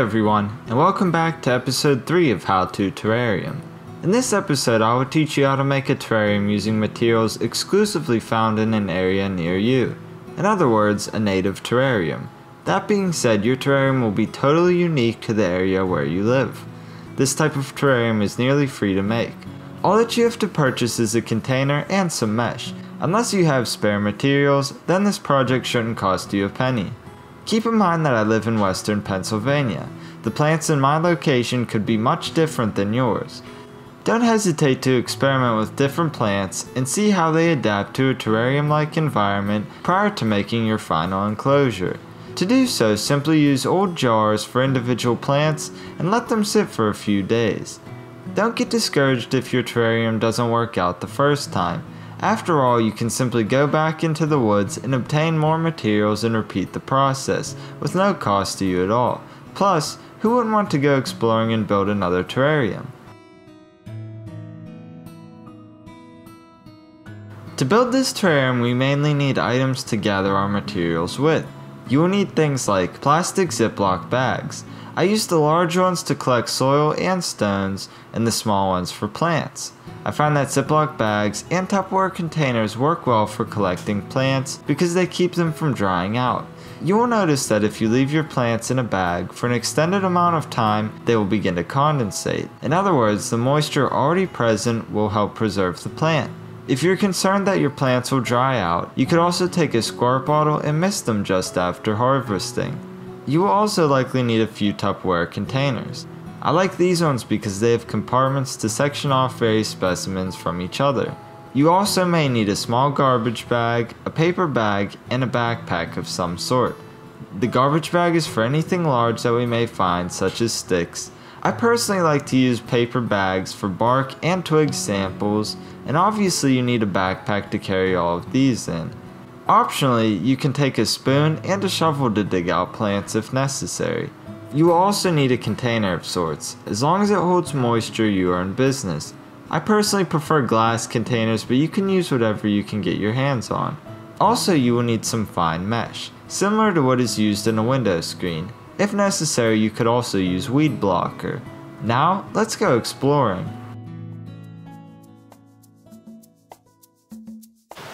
everyone, and welcome back to episode 3 of How to Terrarium. In this episode I will teach you how to make a terrarium using materials exclusively found in an area near you. In other words, a native terrarium. That being said, your terrarium will be totally unique to the area where you live. This type of terrarium is nearly free to make. All that you have to purchase is a container and some mesh. Unless you have spare materials, then this project shouldn't cost you a penny. Keep in mind that I live in western Pennsylvania. The plants in my location could be much different than yours. Don't hesitate to experiment with different plants and see how they adapt to a terrarium-like environment prior to making your final enclosure. To do so, simply use old jars for individual plants and let them sit for a few days. Don't get discouraged if your terrarium doesn't work out the first time. After all, you can simply go back into the woods and obtain more materials and repeat the process, with no cost to you at all. Plus, who wouldn't want to go exploring and build another terrarium? To build this terrarium, we mainly need items to gather our materials with. You will need things like plastic Ziploc bags. I use the large ones to collect soil and stones, and the small ones for plants. I find that Ziploc bags and Tupperware containers work well for collecting plants because they keep them from drying out. You will notice that if you leave your plants in a bag for an extended amount of time, they will begin to condensate. In other words, the moisture already present will help preserve the plant. If you're concerned that your plants will dry out, you could also take a squirt bottle and mist them just after harvesting. You will also likely need a few Tupperware containers. I like these ones because they have compartments to section off various specimens from each other. You also may need a small garbage bag, a paper bag, and a backpack of some sort. The garbage bag is for anything large that we may find, such as sticks. I personally like to use paper bags for bark and twig samples, and obviously you need a backpack to carry all of these in. Optionally, you can take a spoon and a shovel to dig out plants if necessary. You will also need a container of sorts. As long as it holds moisture, you are in business. I personally prefer glass containers, but you can use whatever you can get your hands on. Also, you will need some fine mesh, similar to what is used in a window screen. If necessary, you could also use weed blocker. Now, let's go exploring.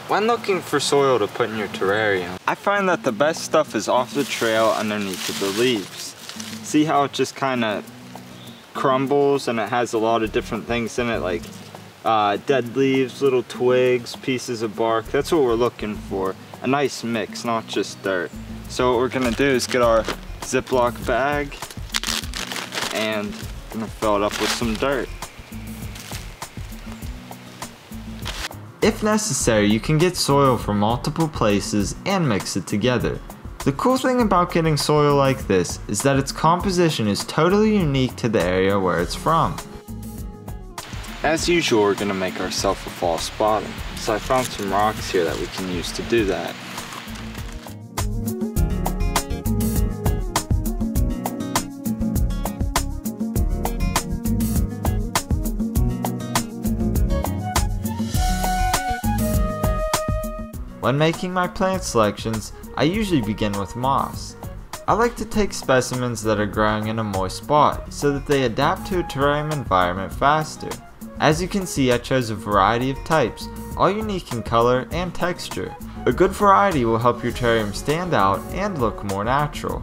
When looking for soil to put in your terrarium, I find that the best stuff is off the trail underneath of the leaves. See how it just kind of crumbles and it has a lot of different things in it, like dead leaves, little twigs, pieces of bark. That's what we're looking for. A nice mix, not just dirt. So what we're gonna do is get our Ziploc bag and I'm gonna fill it up with some dirt. If necessary, you can get soil from multiple places and mix it together. The cool thing about getting soil like this is that its composition is totally unique to the area where it's from. As usual, we're going to make ourselves a false bottom, so I found some rocks here that we can use to do that. When making my plant selections, I usually begin with moss. I like to take specimens that are growing in a moist spot so that they adapt to a terrarium environment faster. As you can see, I chose a variety of types, all unique in color and texture. A good variety will help your terrarium stand out and look more natural.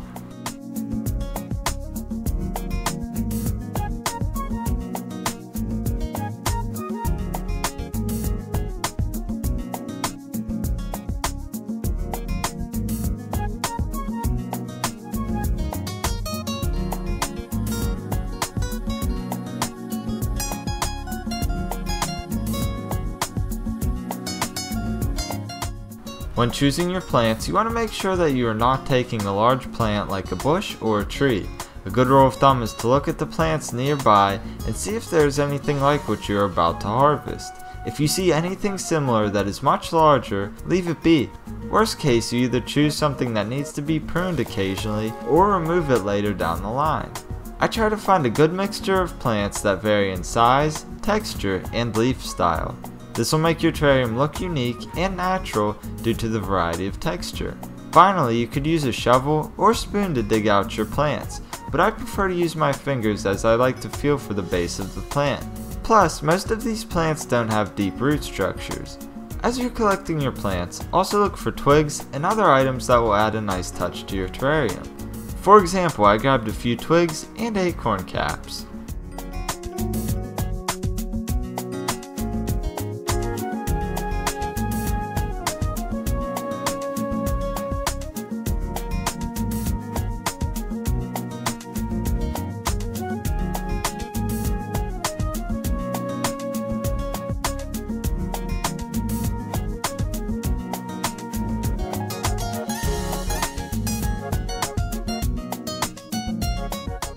When choosing your plants, you want to make sure that you are not taking a large plant like a bush or a tree. A good rule of thumb is to look at the plants nearby and see if there is anything like what you are about to harvest. If you see anything similar that is much larger, leave it be. Worst case, you either choose something that needs to be pruned occasionally or remove it later down the line. I try to find a good mixture of plants that vary in size, texture, and leaf style. This will make your terrarium look unique and natural due to the variety of texture. Finally, you could use a shovel or spoon to dig out your plants. but I prefer to use my fingers as I like to feel for the base of the plant. Plus, most of these plants don't have deep root structures. As you're collecting your plants, also look for twigs and other items that will add a nice touch to your terrarium. For example, I grabbed a few twigs and acorn caps.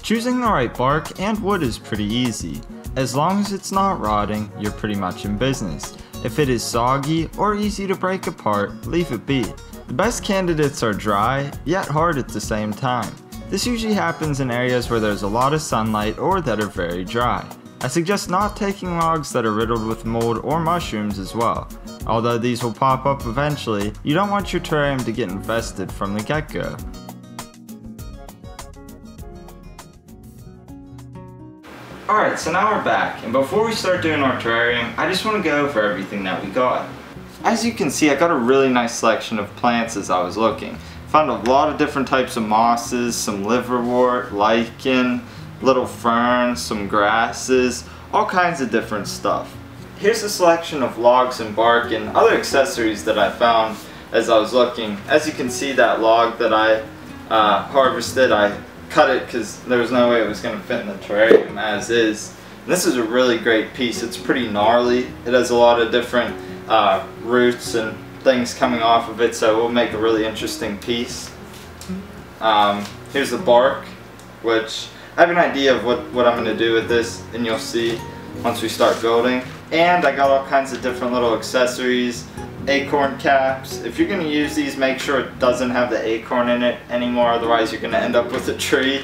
Choosing the right bark and wood is pretty easy. As long as it's not rotting, you're pretty much in business. If it is soggy or easy to break apart, leave it be. The best candidates are dry, yet hard at the same time. This usually happens in areas where there's a lot of sunlight or that are very dry. I suggest not taking logs that are riddled with mold or mushrooms as well. Although these will pop up eventually, you don't want your terrarium to get infested from the get-go. Alright, so now we're back, and before we start doing our terrarium, I just want to go over everything that we got. As you can see, I got a really nice selection of plants as I was looking. Found a lot of different types of mosses, some liverwort, lichen, little ferns, some grasses, all kinds of different stuff. Here's a selection of logs and bark and other accessories that I found as I was looking. As you can see, that log that I harvested, I cut it because there was no way it was going to fit in the terrarium as is. And this is a really great piece. It's pretty gnarly. It has a lot of different roots and things coming off of it, so it will make a really interesting piece. Here's the bark, which I have an idea of what I'm going to do with this, and you'll see once we start building. And I got all kinds of different little accessories, acorn caps. If you're going to use these, make sure it doesn't have the acorn in it anymore, otherwise you're going to end up with a tree.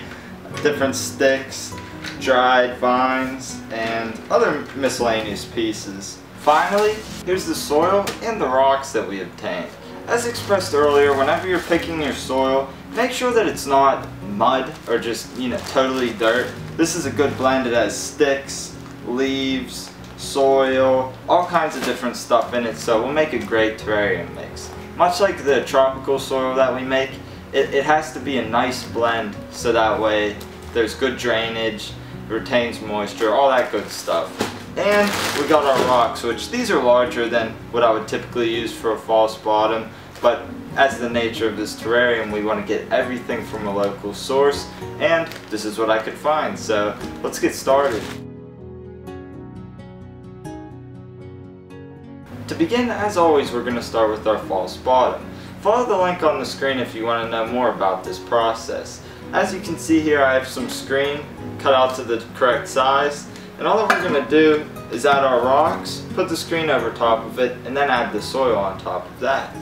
Different sticks, dried vines, and other miscellaneous pieces. Finally, here's the soil and the rocks that we obtained. As expressed earlier, whenever you're picking your soil, make sure that it's not mud or just, totally dirt. This is a good blend. It has sticks, leaves, soil, all kinds of different stuff in it, so we'll make a great terrarium mix. Much like the tropical soil that we make, it has to be a nice blend so that way there's good drainage, it retains moisture, all that good stuff. And we got our rocks, which these are larger than what I would typically use for a false bottom, but as the nature of this terrarium, we want to get everything from a local source, and this is what I could find, so let's get started. To begin, as always, we're going to start with our false bottom. Follow the link on the screen if you want to know more about this process. As you can see here, I have some screen cut out to the correct size, and all that we're going to do is add our rocks, put the screen over top of it, and then add the soil on top of that.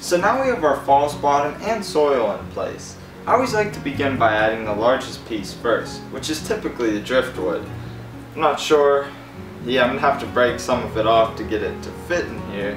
So now we have our false bottom and soil in place. I always like to begin by adding the largest piece first, which is typically the driftwood. I'm not sure. Yeah, I'm gonna have to break some of it off to get it to fit in here.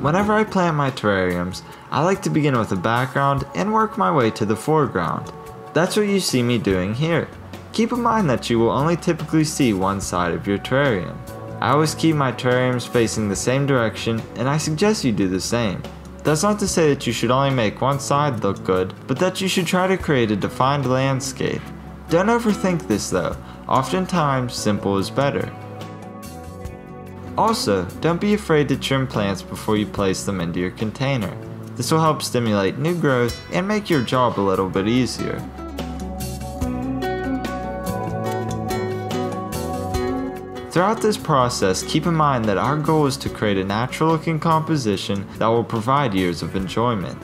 Whenever I plant my terrariums, I like to begin with the background and work my way to the foreground. That's what you see me doing here. Keep in mind that you will only typically see one side of your terrarium. I always keep my terrariums facing the same direction, and I suggest you do the same. That's not to say that you should only make one side look good, but that you should try to create a defined landscape. Don't overthink this though, oftentimes simple is better. Also, don't be afraid to trim plants before you place them into your container. This will help stimulate new growth and make your job a little bit easier. Throughout this process, keep in mind that our goal is to create a natural looking composition that will provide years of enjoyment.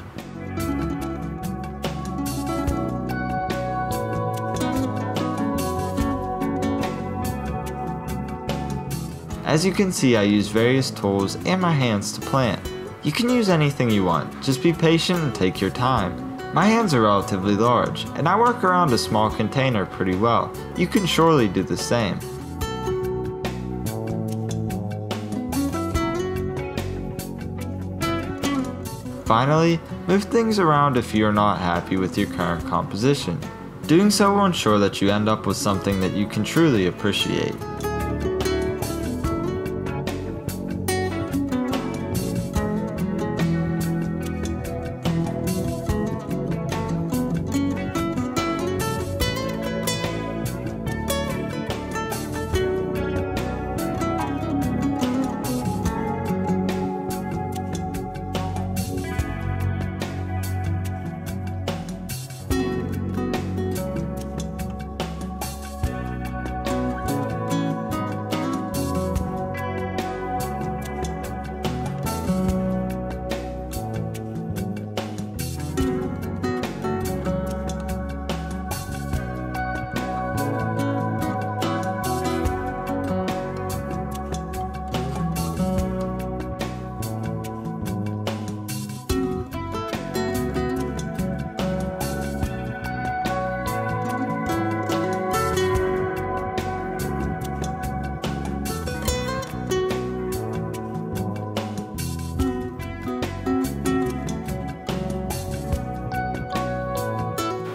As you can see, I use various tools and my hands to plant. You can use anything you want, just be patient and take your time. My hands are relatively large, and I work around a small container pretty well. You can surely do the same. Finally, move things around if you are not happy with your current composition. Doing so will ensure that you end up with something that you can truly appreciate.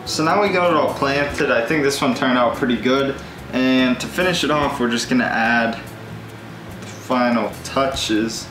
So now we got it all planted. I think this one turned out pretty good. And to finish it off, we're just gonna add the final touches.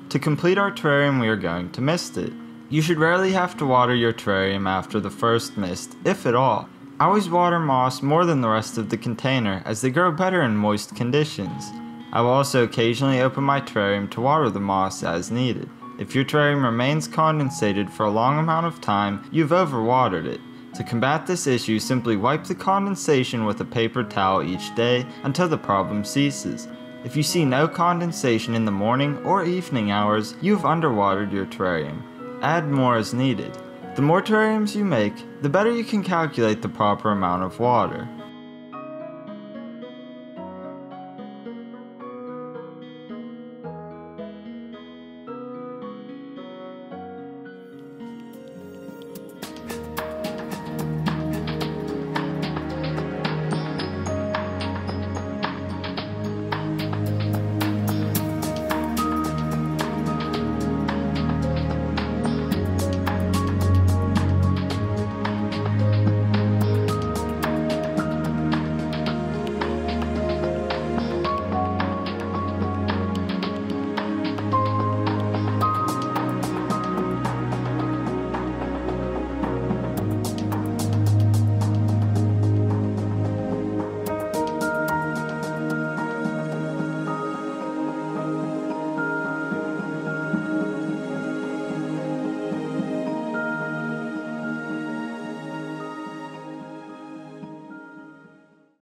To complete our terrarium, we are going to mist it. You should rarely have to water your terrarium after the first mist, if at all. I always water moss more than the rest of the container as they grow better in moist conditions. I will also occasionally open my terrarium to water the moss as needed. If your terrarium remains condensated for a long amount of time, you've overwatered it. To combat this issue, simply wipe the condensation with a paper towel each day until the problem ceases. If you see no condensation in the morning or evening hours, you've underwatered your terrarium. Add more as needed. The more terrariums you make, the better you can calculate the proper amount of water.